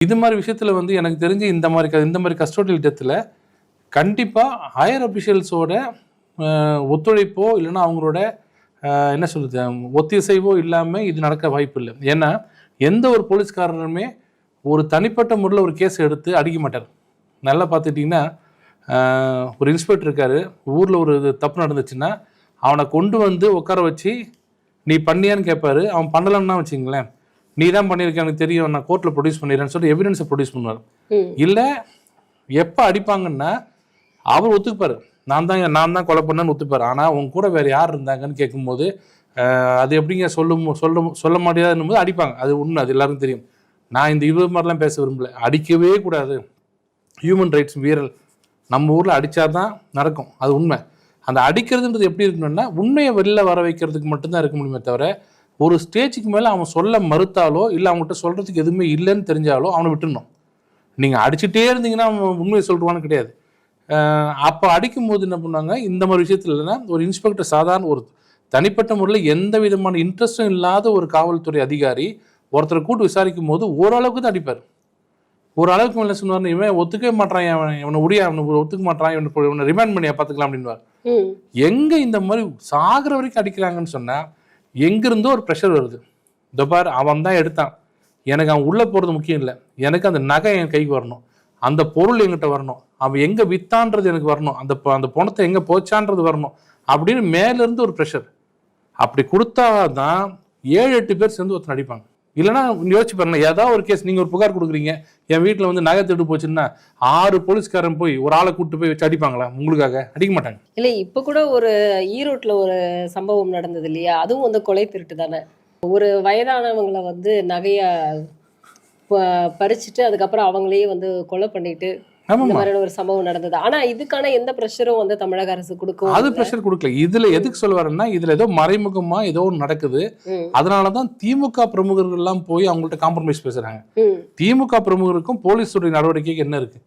இது மாதிரி விஷயத்துல வந்து எனக்கு தெரிஞ்சு இந்த மாதிரி கஸ்டோடியல் டெத்தில் கண்டிப்பாக ஹையர் அபிஷியல்ஸோட ஒத்துழைப்போ இல்லைன்னா அவங்களோட என்ன சொல்லுது ஒத்திசைவோ இல்லாமல் இது நடக்க வாய்ப்பு இல்லை. ஏன்னா எந்த ஒரு போலீஸ்காரருமே ஒரு தனிப்பட்ட முறையில் ஒரு கேஸ் எடுத்து அடிக்க மாட்டார். நல்லா பார்த்துட்டிங்கன்னா ஒரு இன்ஸ்பெக்டர் இருக்கார், ஊரில் ஒரு தப்பு நடந்துச்சுன்னா அவனை கொண்டு வந்து உட்கார வச்சு நீ பண்ணியான்னு கேட்பாரு. அவன் பண்ணலன்னா வச்சுங்களேன், நீ தான் பண்ணியிருக்க எனக்கு தெரியும், நான் கோர்ட்டில் ப்ரொடியூஸ் பண்ணிடுறேன்னு சொல்லிட்டு எவிடன்ஸை ப்ரொடியூஸ் பண்ணுவார். இல்லை எப்போ அடிப்பாங்கன்னா அவர் ஒத்துக்குப்பார், நான் தான் கொலை பண்ணேன்னு ஒத்துப்பார். ஆனால் உங்க கூட வேறு யார் இருந்தாங்கன்னு கேட்கும்போது அது எப்படிங்க சொல்ல முடியாதுன்னும் போது அடிப்பாங்க. அது உண்மை, அது எல்லாருக்கும் தெரியும். நான் இந்த இது மாதிரிலாம் பேச விரும்பல, அடிக்கவே கூடாது, ஹியூமன் ரைட்ஸ் மீறல் நம்ம ஊரில் அடித்தாதான் நடக்கும், அது உண்மை. அந்த அடிக்கிறதுன்றது எப்படி இருக்கணும்னா உண்மையை வெளில வர வைக்கிறதுக்கு மட்டும்தான் இருக்க முடியுமே தவிர ஒரு ஸ்டேஜுக்கு மேலே அவன் சொல்ல மறுத்தாலோ இல்லை அவங்ககிட்ட சொல்கிறதுக்கு எதுவுமே இல்லைன்னு தெரிஞ்சாலோ அவனை விட்டுடணும். நீங்கள் அடிச்சுட்டே இருந்தீங்கன்னா அவன் உண்மையை சொல்லுவான்னு கிடையாது. அப்போ அடிக்கும் போது என்ன பண்ணாங்க, இந்த மாதிரி விஷயத்துல இல்லைன்னா ஒரு இன்ஸ்பெக்டர் சாதாரண ஒரு தனிப்பட்ட முறையில் எந்த விதமான இன்ட்ரெஸ்டும் இல்லாத ஒரு காவல்துறை அதிகாரி ஒருத்தரை கூட்டு விசாரிக்கும் போது ஓரளவுக்கு தான் அடிப்பார். ஒரு அளவுக்கு மேலே சொன்னார், இவன் ஒத்துக்கவே மாட்டான், இவனை ஒத்துக்க மாட்டான், இவனை ரிமாண்ட் பண்ணியா பார்த்துக்கலாம் அப்படின்வார். எங்கே இந்த மாதிரி சாகிற வரைக்கும் அடிக்கிறாங்கன்னு சொன்னால் எங்கிருந்தோ ஒரு ப்ரெஷர் வருது. இந்த பார் அவன் தான் எடுத்தான், எனக்கு அவன் உள்ளே போகிறது முக்கியம் இல்லை, எனக்கு அந்த நகை என் கைக்கு வரணும், அந்த பொருள் என்கிட்ட வரணும், அவன் எங்கே வித்தான்றது எனக்கு வரணும், அந்த பணத்தை எங்கே போச்சான்றது வரணும் அப்படின்னு மேலேருந்து ஒரு ப்ரெஷர். அப்படி கொடுத்தாதான் 7-8 பேர் சேர்ந்து ஒருத்தர் அடிப்பாங்க. இல்லைன்னா யோசிச்சு பாருங்க, ஏதாவது ஒரு கேஸ் நீங்கள் ஒரு புகார் கொடுக்குறீங்க, என் வீட்டில் வந்து நகை திருட்டு போச்சுன்னா 6 போலீஸ்காரன் போய் ஒரு ஆளை கூப்பிட்டு போய் வச்சு அடிப்பாங்களா? உங்களுக்காக அடிக்க மாட்டாங்க. இல்லை, இப்போ கூட ஒரு ஈரோட்டில் ஒரு சம்பவம் நடந்தது இல்லையா, அதுவும் வந்து கொலை திருட்டு தானே. ஒரு வயதானவங்களை வந்து நகையை பறிச்சுட்டு அதுக்கப்புறம் அவங்களே வந்து கொலை பண்ணிட்டு இந்த மாதிரியான ஒரு சம்பவம் நடந்தது. ஆனா இதுக்கான எந்த பிரஷரும் வந்து தமிழக அரசு கொடுக்கும், அது பிரஷர் கொடுக்கல. இதுல எதுக்கு சொல்ல வரேன்னா, இதுல ஏதோ மறைமுகமா ஏதோ ஒன்று நடக்குது. அதனாலதான் திமுக பிரமுகர்கள் எல்லாம் போய் அவங்கள்ட்ட காம்ப்ரமைஸ் பேசுறாங்க. திமுக பிரமுகருக்கும் போலீஸுடைய நடவடிக்கைக்கு என்ன இருக்கு?